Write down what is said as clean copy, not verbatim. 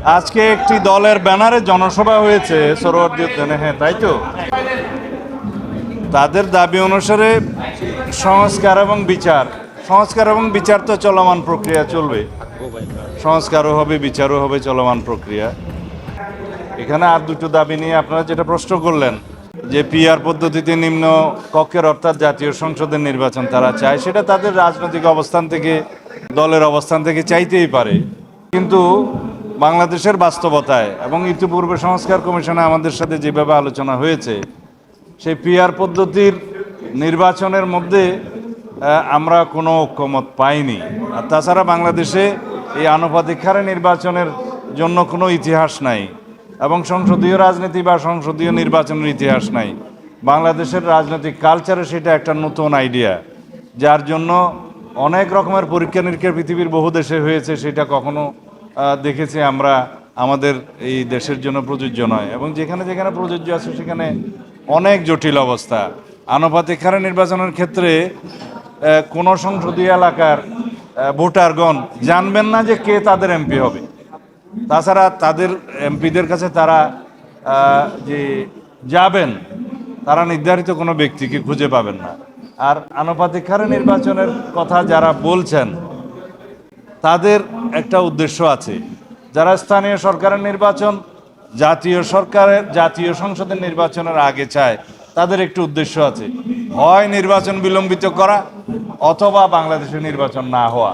আজকে একটি দলের ব্যানারে জনসভা হয়েছে সরোয়ার্দী উদ্যানে, হ্যাঁ তাই তো। তাদের দাবি অনুসারে সংস্কার এবং বিচার তো চলমান প্রক্রিয়া চলবে। সংস্কারও হবে, বিচারও হবে, চলমান প্রক্রিয়া। এখানে আর দুটো দাবি নিয়ে আপনারা যেটা প্রশ্ন করলেন যে পিআর পদ্ধতিতে নিম্ন কক্ষের অর্থাৎ জাতীয় সংসদের নির্বাচন তারা চায়, সেটা তাদের রাজনৈতিক অবস্থান থেকে, দলের অবস্থান থেকে চাইতেই পারে। কিন্তু বাংলাদেশের বাস্তবতায় এবং ইতিপূর্বে সংস্কার কমিশনে আমাদের সাথে যেভাবে আলোচনা হয়েছে, সেই পিআর পদ্ধতির নির্বাচনের মধ্যে আমরা কোনো ঐক্যমত পাইনি। আর তাছাড়া বাংলাদেশে এই আনুপাতিক হারে নির্বাচনের জন্য কোনো ইতিহাস নাই এবং সংসদীয় রাজনীতি বা সংসদীয় নির্বাচনের ইতিহাস নাই। বাংলাদেশের রাজনৈতিক কালচারে সেটা একটা নতুন আইডিয়া, যার জন্য অনেক রকমের পরীক্ষা নিরীক্ষা পৃথিবীর বহু দেশে হয়েছে, সেটা কখনো দেখেছি আমরা আমাদের এই দেশের জন্য প্রযোজ্য নয়। এবং যেখানে যেখানে প্রযোজ্য আছে সেখানে অনেক জটিল অবস্থা। আনুপাতিক হারে নির্বাচনের ক্ষেত্রে কোনো সংসদীয় এলাকার ভোটারগণ জানবেন না যে কে তাদের এমপি হবে। তাছাড়া তাদের এমপিদের কাছে তারা যে যাবেন, তারা নির্ধারিত কোনো ব্যক্তিকে খুঁজে পাবেন না। আর আনুপাতিক হারে নির্বাচনের কথা যারা বলছেন, তাদের একটা উদ্দেশ্য আছে। যারা স্থানীয় সরকারের নির্বাচন জাতীয় সংসদের নির্বাচনের আগে চায়, তাদের একটু উদ্দেশ্য আছে, হয় নির্বাচন বিলম্বিত করা অথবা বাংলাদেশে নির্বাচন না হওয়া।